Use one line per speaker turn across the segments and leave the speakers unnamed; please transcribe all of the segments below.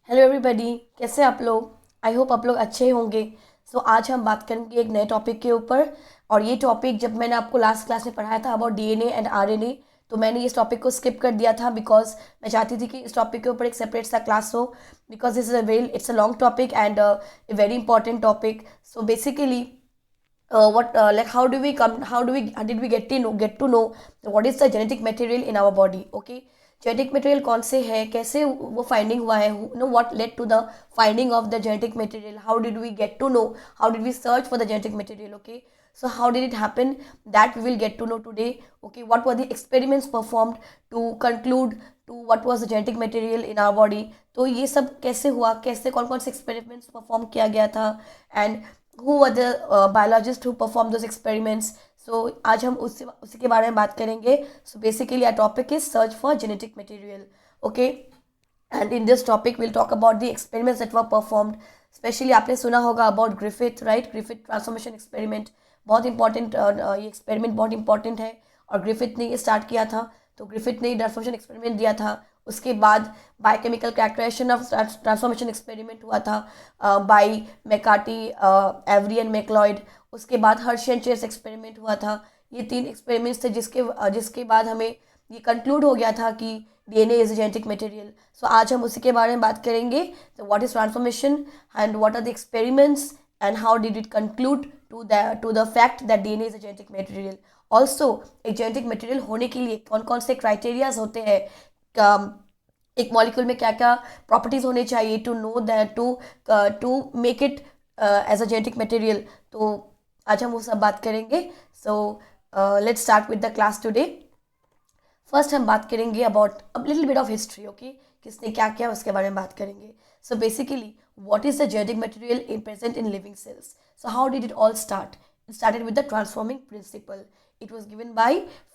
Hello everybody, कैसे आप लोग। आई होप आप लोग अच्छे होंगे। आज हम बात करेंगे एक नए टॉपिक के ऊपर। और ये टॉपिक जब मैंने आपको लास्ट क्लास में पढ़ाया था अबाउट डीएनए एंड आरएनए, तो मैंने इस टॉपिक को स्किप कर दिया था बिकॉज मैं चाहती थी कि इस टॉपिक के ऊपर एक सेपरेट सा क्लास हो, because this is a very it's a long topic and a very important topic. So basically what like how do we did we get to know what is the genetic material in our body. Okay, genetic material कौन से है, कैसे वो finding हुआ है, know what led to the finding of the genetic material, how did we get to know, how did we search for the genetic material. Okay, so how did it happen, that we will get to know today. Okay, what were the experiments performed to conclude to what was the genetic material in our body. तो ये सब कैसे हुआ, कैसे कौन कौन से experiments perform किया गया था, and who were the biologists who performed those experiments. आज हम उसी के बारे में बात करेंगे. Basically our topic is search for genetic material. Okay, and in this topic we'll talk about the experiments that were performed. Especially आपने सुना होगा about Griffith, right? Griffith transformation experiment बहुत important, ये एक्सपेरिमेंट बहुत इंपॉर्टेंट है और Griffith ने ये स्टार्ट किया था. तो ग्रिफिथ ने ट्रांसफॉर्मेशन एक्सपेरिमेंट दिया था. उसके बाद biochemical characterisation of transformation experiment हुआ था by McCarty, Avery and MacLeod. उसके बाद हर्शी एंड चेस एक्सपेरिमेंट हुआ था. ये 3 एक्सपेरिमेंट्स थे जिसके बाद हमें ये कंक्लूड हो गया था कि डीएनए इज जेनेटिक मटेरियल. आज हम उसी के बारे में बात करेंगे. तो what is transformation and what are the experiments and how did it conclude to the fact that DNA is a genetic material. Also, एक जेनेटिक मटेरियल होने के लिए कौन कौन से क्राइटेरियाज होते हैं, एक मॉलिक्यूल में क्या क्या प्रॉपर्टीज होने चाहिए to know that to make it as a genetic material. तो आज हम वो सब बात करेंगे. Let's start with the class today. First हम बात करेंगे about a little bit of history. Okay, किसने क्या किया उसके बारे में बात करेंगे. So basically, what is the genetic material present in living cells? So how did it all start? It started with the transforming principle. It was given by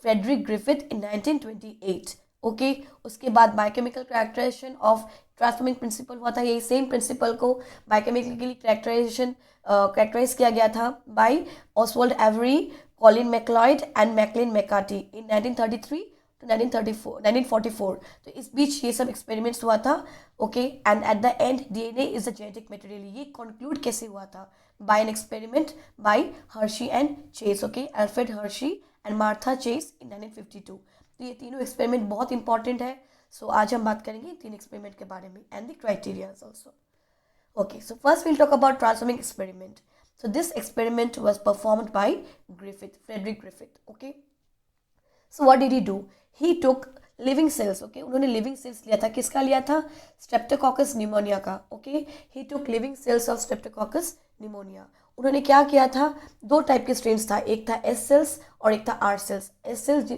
Frederick Griffith in 1928. Okay, उसके बाद biochemical characterisation of transforming principle हुआ था. यही same principle को biochemically characterise किया गया था by Oswald Avery, Colin MacLeod and Maclyn McCarty in 1933 to 1944. तो इस बीच ये सब एक्सपेरिमेंट्स हुआ था. Okay, and at the end DNA is a genetic material. ये कंक्लूड कैसे हुआ था? By an experiment by Hershey and Chase. Okay, Alfred Hershey and Martha Chase in 1952. तो ये तीनों एक्सपेरिमेंट बहुत इंपॉर्टेंट है. आज हम बात करेंगे इन 3 एक्सपेरिमेंट के बारे में and the criterias also. Okay, so first we'll talk about transforming experiment. So this experiment was performed by Frederick Griffith. Okay, so what did he do? He took living cells. Okay, उन्होंने living cells लिया था. किसका लिया था? Streptococcus pneumonia का. Okay, he took living cells of Streptococcus pneumonia. उन्होंने क्या किया था? 2 टाइप के स्ट्रेन्स था. एक था एस सेल्स और एक था आर सेल्स. एस सेल्स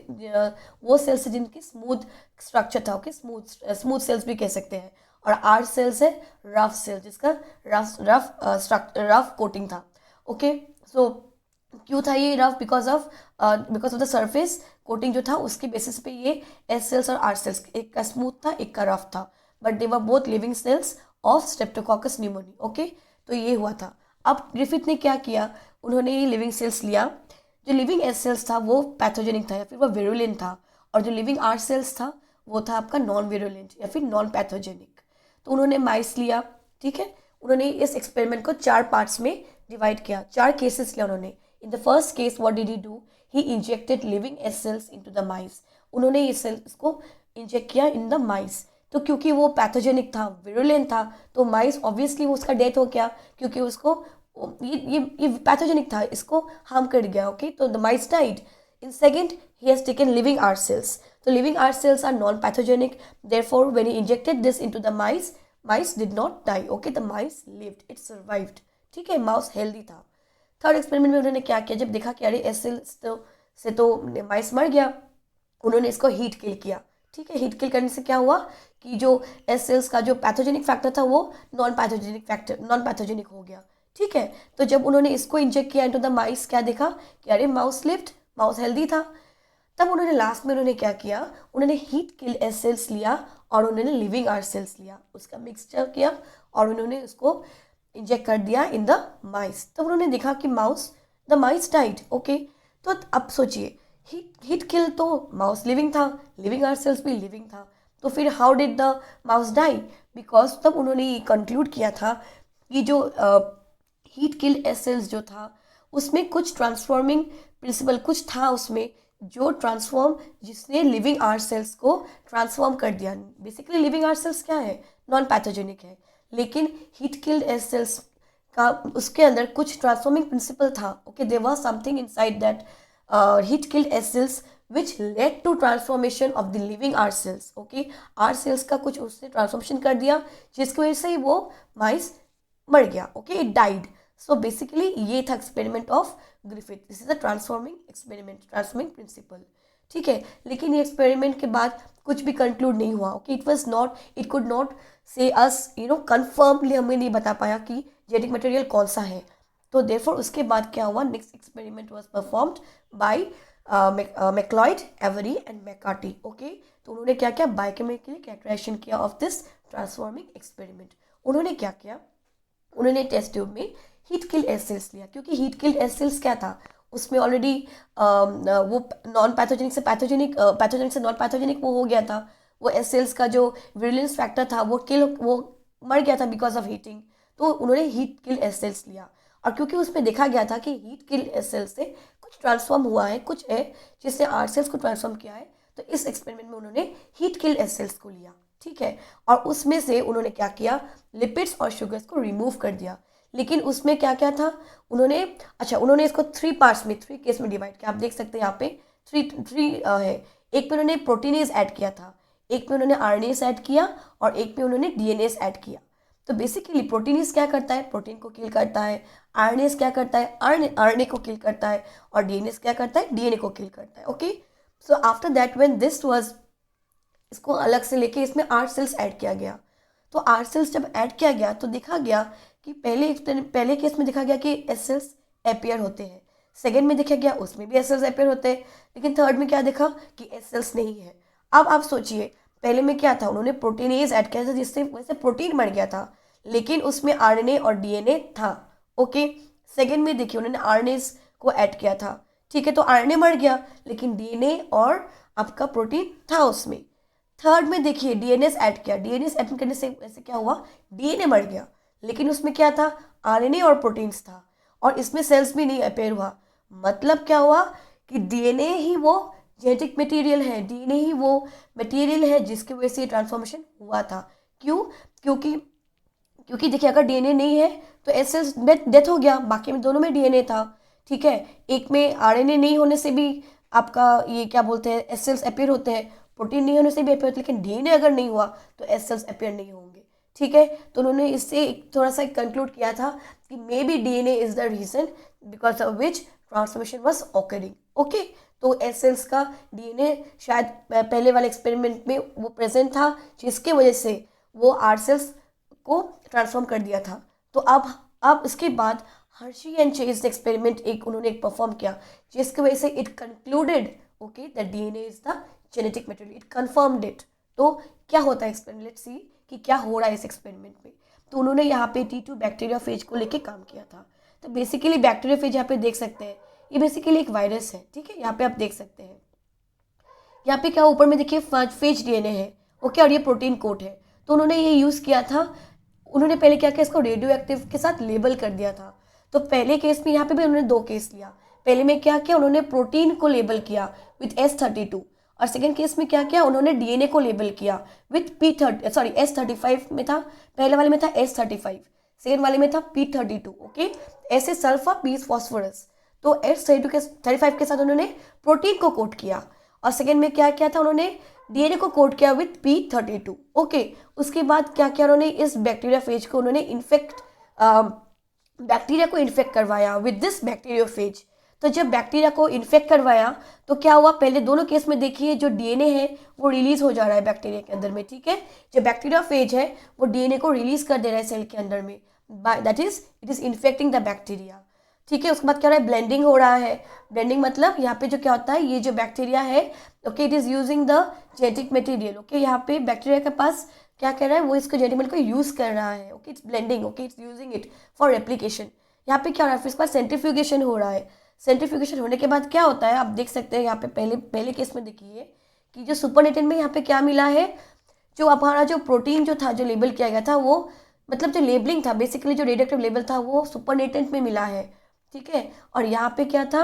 वो सेल्स जिनकी स्मूथ स्ट्रक्चर था. ओके, स्मूथ सेल्स भी कह सकते हैं. और आर सेल्स है रफ सेल, जिसका रफ कोटिंग था. ओके, सो क्यों था ये rough? Because of the surface coating जो था उसके बेसिस पे ये एस सेल्स और आर सेल्स, एक का स्मूथ था एक का रफ था, but they were both living cells of Streptococcus pneumoniae. Okay, तो ये हुआ था. अब ग्रिफिथ ने क्या किया? उन्होंने ये लिविंग सेल्स लिया. जो लिविंग एस सेल्स था वो पैथोजेनिक था या फिर वो विरुलेंट था, और जो लिविंग आर सेल्स था वो था आपका नॉन विरुलेंट या फिर नॉन पैथोजेनिक. तो उन्होंने माइस लिया. ठीक है, उन्होंने इस एक्सपेरिमेंट को 4 पार्ट्स में डिवाइड किया. 4 केसेस लिया उन्होंने. In the first case, what did he do? He injected living S cells into the mice. उन्होंने ये सेल्स को इंजेक्ट किया इन द माइस. तो क्योंकि वो पैथोजेनिक था, विरुलेंट था, तो माइस ऑब्वियसली उसका डेथ हो गया, क्योंकि उसको ये पैथोजेनिक था, इसको हार्म कर गया. ओके, तो the mice died. In second, he has taken living R cells. तो living R cells are non-pathogenic. Therefore, when he injected this into the mice did not die. Okay, the mice lived, it survived. ठीक है, mouse healthy था. Third experiment में उन्होंने क्या किया? जब देखा कि अरे एस सेल्स से तो माइस मर गया, उन्होंने इसको हीट किल किया. ठीक है, हीट किल करने से क्या हुआ कि जो एस सेल्स का जो पैथोजेनिक फैक्टर था वो नॉन पैथोजेनिक हो गया. ठीक है, तो जब उन्होंने इसको इंजेक्ट किया इनटू द माइस, क्या देखा कि अरे माउस लिव्ड, माउस हेल्दी था. तब उन्होंने लास्ट में उन्होंने क्या किया? उन्होंने हीट किल एस सेल्स लिया और उन्होंने लिविंग आर सेल्स लिया, उसका मिक्सचर किया और उन्होंने उसको इंजेक्ट कर दिया इन द माइस. तब उन्होंने देखा कि द माइस डाइड. ओके, तो अब सोचिए, हीट किल तो माउस लिविंग था, लिविंग आर सेल्स भी लिविंग था, तो फिर how did the mouse die, because तब उन्होंने ये कंक्लूड किया था कि जो हीट किल्ड एस सेल्स जो था उसमें कुछ ट्रांसफॉर्मिंग प्रिंसिपल कुछ था उसमें जो ट्रांसफॉर्म जिसने लिविंग आर्ट सेल्स को ट्रांसफॉर्म कर दिया। बेसिकली लिविंग आर्ट सेल्स क्या है, नॉन पैथोजेनिक है, लेकिन हीट किल्ड एस सेल्स का उसके अंदर कुछ ट्रांसफॉर्मिंग प्रिंसिपल था। Okay, there was something inside that heat killed S cells which led to transformation of the living art cells. Okay, art cells का कुछ उसने ट्रांसफॉर्मेशन कर दिया जिसकी वजह से ही वो माइस मर गया। Okay, it died. So basically ये था experiment of Griffith. This is a transforming experiment, transforming principle. ठीक है, लेकिन ये एक्सपेरिमेंट के बाद कुछ भी कंक्लूड नहीं हुआ। Okay, it was not, it could not से अस कन्फर्मली हमें नहीं बता पाया कि जेनेटिक मटेरियल कौन सा है। तो देयरफॉर उसके बाद क्या हुआ, next experiment was performed by MacLeod, every and McCarthy. Okay, तो उन्होंने क्या किया, बायोकेमिकली कैरेक्टराइजेशन किया ऑफ दिस ट्रांसफॉर्मिंग एक्सपेरिमेंट। उन्होंने क्या किया, उन्होंने टेस्ट ट्यूब में हीट किल्ड एस सेल्स लिया, क्योंकि हीट किल्ड एस सेल्स क्या था, उसमें ऑलरेडी वो नॉन पैथोजेनिक से पैथोजेनिक, पैथोजेनिक से नॉन पैथोजेनिक वो हो गया था। वो एस सेल्स का जो विरुलेंस फैक्टर था वो मर गया था बिकॉज ऑफ हीटिंग। तो उन्होंने हीट किल्ड एस सेल्स लिया, और क्योंकि उसमें देखा गया था कि हीट किल्ड एस सेल्स से कुछ ट्रांसफॉर्म हुआ है, कुछ है जिसने आर्ट सेल्स को ट्रांसफॉर्म किया है, तो इस एक्सपेरिमेंट में उन्होंने हीट किल्ड एस सेल्स को लिया। ठीक है, और उसमें से उन्होंने क्या किया, लिपिड्स और शुगर्स को रिमूव कर दिया। लेकिन उसमें क्या क्या था, उन्होंने इसको 3 पार्ट्स में, 3 केस में डिवाइड किया। आप देख सकते हैं यहाँ पे थ्री है। एक में उन्होंने प्रोटीनेज ऐड किया था, एक में उन्होंने आरएनएस ऐड किया, और एक में उन्होंने डीएनएस ऐड किया। तो बेसिकली प्रोटीनेज क्या करता है, प्रोटीन को किल करता है। आरएनएस क्या करता है, आरएनए को किल करता है। और डीएनएस क्या करता है, डीएनए को किल करता है। Okay, so after that when this was, इसको अलग से लेके इसमें आर्ट सेल्स ऐड किया गया। तो आर्ट सेल्स जब ऐड किया गया तो देखा गया कि पहले केस में देखा गया कि एस सेल्स अपीयर होते हैं, सेकेंड में देखा गया उसमें भी एस सेल्स अपीयर होते हैं, लेकिन थर्ड में क्या देखा कि एस सेल्स नहीं है। अब आप सोचिए, पहले में क्या था, उन्होंने प्रोटीनेज ऐड किया था जिससे वैसे प्रोटीन मर गया था, लेकिन उसमें आरएनए और डीएनए था। ओके, सेकेंड में देखिए उन्होंने आरएनएस को ऐड किया था। ठीक है, तो आरएनए मर गया, लेकिन डीएनए और आपका प्रोटीन था उसमें। थर्ड में देखिए डीएनएस ऐड किया, डीएनएस ऐड करने से ऐसे क्या हुआ, डीएनए मर गया, लेकिन उसमें क्या था, आरएनए और प्रोटीन्स था, और इसमें सेल्स भी नहीं अपेयर हुआ। मतलब क्या हुआ कि डीएनए ही वो जेनेटिक मटेरियल है, डीएनए ही वो मटेरियल है जिसकी वजह से ट्रांसफॉर्मेशन हुआ था। क्यों, क्योंकि देखिए अगर डीएनए नहीं है तो एस सेल्स डेथ हो गया, बाकी में दोनों में डीएनए था। ठीक है, एक में आरएनए नहीं होने से भी आपका ये क्या बोलते हैं, एस सेल्स अपीयर होते हैं, प्रोटीन नहीं होने से भी अपीयर होते हैं, लेकिन डीएनए अगर नहीं हुआ तो एस सेल्स अपीयर नहीं होंगे। ठीक है, तो उन्होंने इससे थोड़ा सा कंक्लूड किया था कि maybe DNA is the reason because of which transformation was occurring. Okay, तो एस सेल्स का डीएनए शायद पहले वाले एक्सपेरिमेंट में वो प्रेजेंट था, जिसके वजह से वो आर्ट सेल्स को ट्रांसफॉर्म कर दिया था। तो अब इसके बाद हर्शी एंड चेज एक्सपेरिमेंट उन्होंने एक परफॉर्म किया, जिसकी वजह से it concluded okay that DNA is the genetic material, it confirmed it. तो क्या होता है एक्सपेरिमेंट, लेट्स सी कि क्या हो रहा है इस एक्सपेरिमेंट में। तो उन्होंने यहाँ पे T2 बैक्टीरिया फेज को लेके काम किया था। तो बेसिकली बैक्टीरिया फेज यहाँ पे देख सकते हैं, ये बेसिकली एक वायरस है। ठीक है, यहाँ पे आप देख सकते हैं, यहाँ पे क्या ऊपर में देखिए फेज डीएनए है। ओके, और ये प्रोटीन कोट है। तो उन्होंने ये यूज़ किया था, उन्होंने पहले क्या किया, इसको रेडियो एक्टिव के साथ लेबल कर दिया था। तो पहले केस में यहाँ पे भी उन्होंने 2 केस लिया। पहले में क्या किया, उन्होंने प्रोटीन को लेबल किया विथ S32, और सेकेंड केस में क्या किया, उन्होंने डीएनए को लेबल किया विथ S35 में था, पहले वाले में था S35, सेकेंड वाले में था P32। ओके, ऐसे सल्फर पीस फॉस्फोरस, तो S35 के साथ उन्होंने प्रोटीन को कोट किया, और सेकेंड में क्या किया था, उन्होंने डीएनए को कोट किया विथ P32। ओके, उसके बाद क्या किया, उन्होंने इस बैक्टीरिया फेज को उन्होंने बैक्टीरिया को इन्फेक्ट करवाया विद दिस बैक्टीरियोफेज। तो जब बैक्टीरिया को इन्फेक्ट करवाया तो क्या हुआ, पहले दोनों केस में देखिए जो डीएनए है वो रिलीज हो जा रहा है बैक्टीरिया के अंदर में। ठीक है, जो बैक्टीरियोफेज है वो डीएनए को रिलीज कर दे रहा है सेल के अंदर में, that is it is infecting the bacteria. ठीक है, उसके बाद क्या हो रहा है, ब्लेंडिंग हो रहा है। ब्लेंडिंग मतलब यहाँ पे जो क्या होता है, ये जो बैक्टीरिया है okay it is using the genetic material. Okay, यहाँ पे बैक्टीरिया के पास क्या कर रहा है, वो इसको जेनेटिक मटेरियल को यूज़ कर रहा है। Okay, it's blending, okay it's using it for replication. यहाँ पे क्या हो रहा है, फिर इसके बाद सेंट्रीफ्यूगेशन हो रहा है। सेंट्रीफ्यूगेशन होने के बाद क्या होता है, आप देख सकते हैं यहाँ पे पहले केस में देखिए कि जो सुपरनेटेंट में यहाँ पे क्या मिला है, जो हमारा जो प्रोटीन जो था जो लेबल किया गया था वो मतलब जो लेबलिंग था बेसिकली जो रेडियोएक्टिव लेबल था वो सुपरनेटेंट में मिला है, ठीक है। और यहाँ पे क्या था,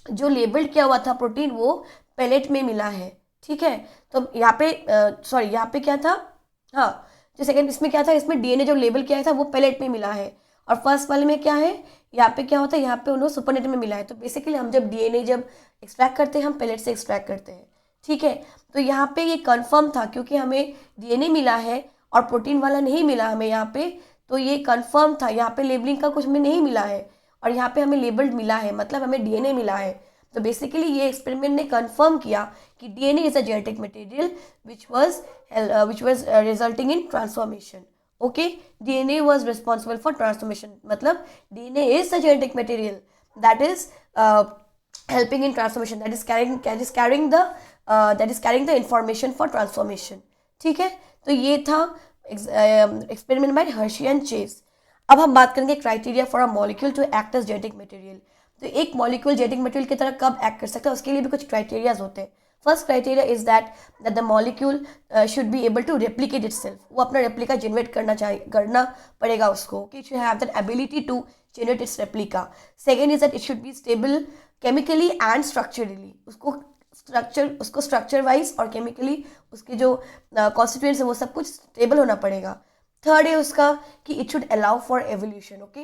जो लेबल्ड किया हुआ था प्रोटीन वो पेलेट में मिला है, ठीक है। तो यहाँ पे सॉरी यहाँ पे क्या था, हाँ जो सेकंड इसमें क्या था, इसमें डीएनए जो लेबल किया था वो पेलेट में मिला है। और फर्स्ट वाले में क्या है, यहाँ पे क्या होता है, यहाँ पे उन्होंने सुपरनेट में मिला है। तो बेसिकली हम जब डीएनए जब एक्सट्रैक्ट करते हैं हम पेलेट से एक्सट्रैक्ट करते हैं, ठीक है। तो यहाँ पे ये कंफर्म था क्योंकि हमें डीएनए मिला है और प्रोटीन वाला नहीं मिला हमें यहाँ पे, तो ये कंफर्म था। यहाँ पे लेबलिंग का कुछ हमें नहीं मिला है और यहाँ पे हमें लेबल्ड मिला है, मतलब हमें डीएनए मिला है। तो बेसिकली ये एक्सपेरिमेंट ने कंफर्म किया कि DNA is a genetic material which was resulting in transformation. Okay, DNA was responsible for transformation. मतलब DNA is the genetic material that is helping in transformation, that is carrying the information for transformation. ठीक है, तो ये था experiment by Hershey and Chase. अब हम बात करेंगे criteria for a molecule to act as genetic material. तो एक मॉलिक्यूल जेनेटिक मटेरियल की तरह कब एक्ट कर सकता है, उसके लिए भी कुछ क्राइटेरियाज होते हैं। First criteria is that the molecule should be able to replicate itself, वो अपना रेप्लिका जनरेट करना पड़ेगा उसको, कि it should have that ability to generate its replica. Second is that it should be stable chemically and structurally, उसको structure wise और chemically उसके जो कॉन्स्टिट्यूएंट्स है वो सब कुछ स्टेबल होना पड़ेगा। थर्ड है उसका कि it should allow for evolution. Okay,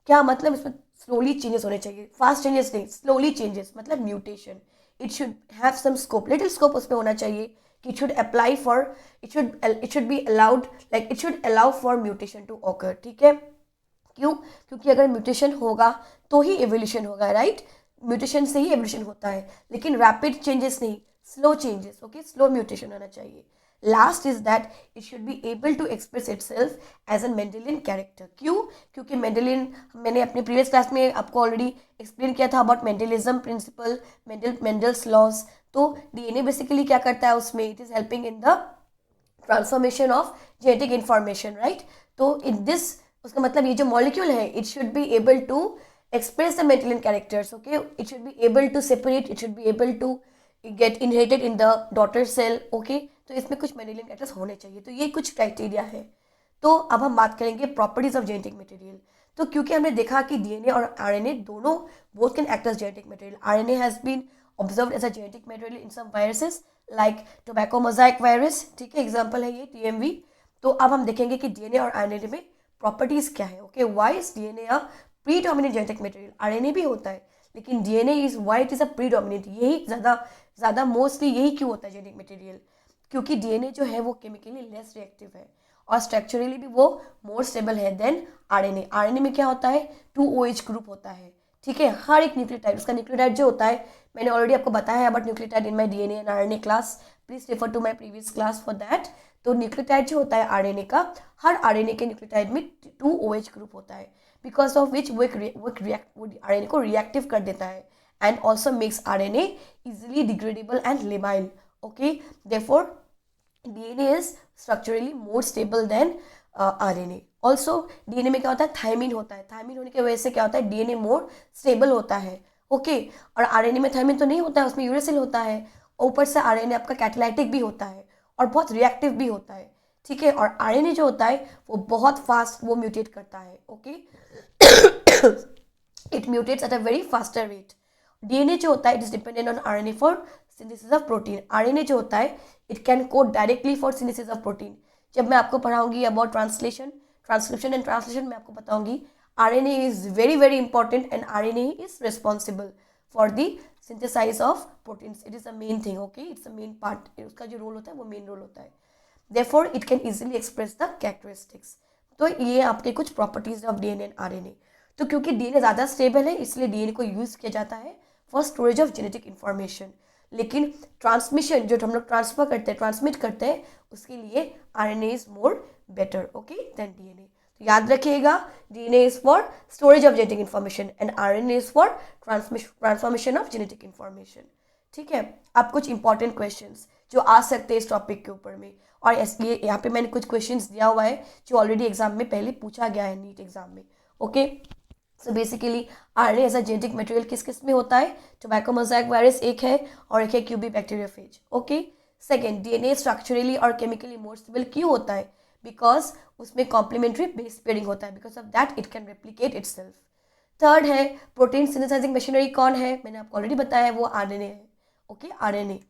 क्या मतलब, इसमें स्लोली चेंजेस होने चाहिए, फास्ट चेंजेस नहीं, स्लोली चेंजेस मतलब mutation. It should have some scope, little scope उसमें होना चाहिए कि it should apply for, it should be allowed, like it should allow for mutation to occur, ठीक है। क्यों, क्योंकि अगर म्यूटेशन होगा तो ही एवोल्यूशन होगा, राइट। म्यूटेशन से ही एवोल्यूशन होता है, लेकिन रैपिड चेंजेस नहीं, slow changes. Okay, slow mutation होना चाहिए। Last is that it should be able to express itself as an Mendelian character. क्यों, क्योंकि मेंडेलियन, मैंने अपने प्रीवियस क्लास में आपको ऑलरेडी एक्सप्लेन किया था about mendelism principle, Mendel's laws. तो डीएनए बेसिकली क्या करता है उसमें, it is helping in the transformation of genetic information, right. तो इन दिस, उसका मतलब ये जो मॉलिक्यूल है it should be able to express the Mendelian characters. Okay, it should be able to separate, it should be able to get inherited in the daughter cell. Okay, तो इसमें कुछ Mendelian characters होने चाहिए। तो ये कुछ criteria है। तो अब हम बात करेंगे प्रॉपर्टीज ऑफ जेनेटिक मटेरियल। तो क्योंकि हमने देखा कि डीएनए और आरएनए दोनों both can act as genetic material. RNA has been observed as a genetic material in some viruses like tobacco mosaic virus, ठीक है, एग्जांपल है ये टीएमवी। तो अब हम देखेंगे कि डीएनए और आरएनए में प्रॉपर्टीज क्या है। Okay, why is DNA a predominant genetic material. RNA भी होता है लेकिन DNA is why it is a predominant, यही ज़्यादा मोस्टली यही क्यों होता है जेनेटिक मटेरियल, क्योंकि डीएनए जो है वो केमिकली लेस रिएक्टिव है और स्ट्रक्चरली भी वो मोर स्टेबल है देन आरएनए। आरएनए में क्या होता है, 2OH ग्रुप होता है, ठीक है। हर एक न्यूक्लियोटाइड, उसका न्यूक्लियोटाइड जो होता है मैंने ऑलरेडी आपको बताया है about nucleotide in my DNA and RNA class, please refer to my previous class for that. तो न्यूक्लियोटाइड जो होता है आरएनए का, हर आरएनए के न्यूक्लियोटाइड में 2OH ग्रुप होता है, बिकॉज ऑफ विच वो आरएनए को रिएक्टिव कर देता है and also makes RNA easily degradable and labile. Okay, therefore DNA is structurally more stable than RNA. Also DNA में क्या होता है, थायमिन होता है, थायमिन होने की वजह से क्या होता है, DNA मोर स्टेबल होता है। ओके, और RNA में थायमिन तो नहीं होता है, उसमें यूरेसिल होता है। ऊपर से RNA आपका कैटालाइटिक भी होता है और बहुत रिएक्टिव भी होता है, ठीक है। और RNA जो होता है वो बहुत फास्ट वो म्यूटेट करता है। Okay, it mutates at a very faster rate. DNA जो होता है it is dependent on RNA for synthesis of protein. RNA जो होता है it can code directly for synthesis of protein. जब मैं आपको पढ़ाऊंगी अबाउट ट्रांसक्रिप्शन एंड ट्रांसलेशन मैं आपको बताऊंगी RNA is very very important and RNA is responsible for the synthesize of proteins. It is a main thing. Okay, it's a main part, उसका जो role होता है वो मेन रोल होता है। Therefore it can easily express the characteristics. तो ये आपके कुछ properties of DNA and RNA. तो क्योंकि डीएनए ज़्यादा स्टेबल है इसलिए डीएनए को यूज़ किया जाता है for storage of genetic information, लेकिन ट्रांसमिशन जो हम लोग ट्रांसफर करते हैं, ट्रांसमिट करते हैं, उसके लिए RNA is more better, okay, then DNA. तो याद रखिएगा DNA is for storage of genetic information and RNA is for transformation of genetic information, ठीक है। अब कुछ इंपॉर्टेंट क्वेश्चंस जो आ सकते हैं इस टॉपिक के ऊपर में, और इसलिए यहाँ पे मैंने कुछ क्वेश्चंस दिया हुआ है जो ऑलरेडी एग्जाम में पहले पूछा गया है, नीट एग्जाम में। Okay, so basically RNA as a genetic material किस किस में होता है, टोबैको मोजाइक वायरस एक है और एक है QB bacteriophage. Okay, second, DNA structurally और केमिकली मोर स्टेबल क्यों होता है? बिकॉज उसमें कॉम्प्लीमेंट्री बेस पेयरिंग होता है, because of that it can replicate itself. Third है, प्रोटीन सिंथेसाइजिंग मशीनरी कौन है? मैंने आपको ऑलरेडी बताया है, वो आरएनए है। Okay, RNA.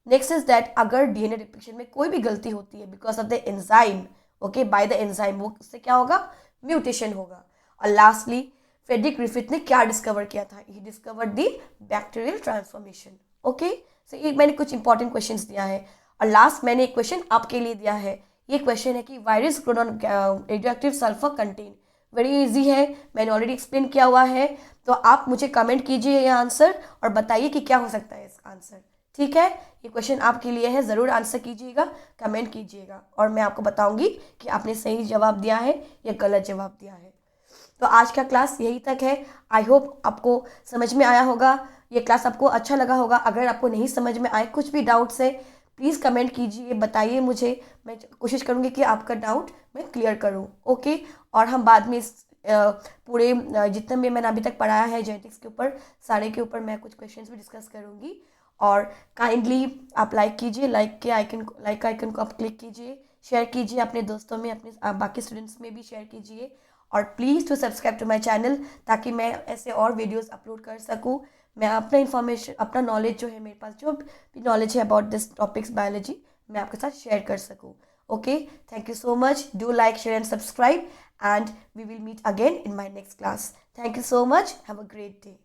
Next is that अगर डीएनए रिप्लिकेशन में कोई भी गलती होती है because of the enzyme, okay, by the enzyme, वो उससे क्या होगा? म्यूटेशन होगा। और लास्टली, फ्रेडरिक ग्रिफिथ ने क्या डिस्कवर किया था? He discovered the bacterial transformation. Okay, so ये मैंने कुछ इंपॉर्टेंट क्वेश्चंस दिया है। और लास्ट मैंने एक क्वेश्चन आपके लिए दिया है। ये क्वेश्चन है कि virus grown on radioactive sulphur contain. Very easy है, मैंने ऑलरेडी एक्सप्लेन किया हुआ है। तो आप मुझे कमेंट कीजिए ये आंसर और बताइए कि क्या हो सकता है इसका आंसर। ठीक है, ये क्वेश्चन आपके लिए है, ज़रूर आंसर कीजिएगा, कमेंट कीजिएगा और मैं आपको बताऊंगी कि आपने सही जवाब दिया है या गलत जवाब दिया है। तो आज का क्लास यही तक है। आई होप आपको समझ में आया होगा, ये क्लास आपको अच्छा लगा होगा। अगर आपको नहीं समझ में आए, कुछ भी डाउट्स है, प्लीज़ कमेंट कीजिए, बताइए मुझे, मैं कोशिश करूँगी कि आपका डाउट मैं क्लियर करूँ। ओके, और हम बाद में इस पूरे जितने भी मैंने अभी तक पढ़ाया है जेनेटिक्स के ऊपर, सारे के ऊपर मैं कुछ क्वेश्चंस भी डिस्कस करूँगी। और काइंडली आप लाइक कीजिए, लाइक आइकन को आप क्लिक कीजिए, शेयर कीजिए अपने दोस्तों में, अपने बाकी स्टूडेंट्स में भी शेयर कीजिए। और please to subscribe to my channel, ताकि मैं ऐसे और वीडियोस अपलोड कर सकूं। मैं अपना इन्फॉर्मेशन, अपना नॉलेज जो है, मेरे पास जो भी नॉलेज है अबाउट दिस टॉपिक्स बायोलॉजी, मैं आपके साथ शेयर कर सकूं। Okay, thank you so much. Do like, share and subscribe, and we will meet again in my next class. Thank you so much. Have a great day.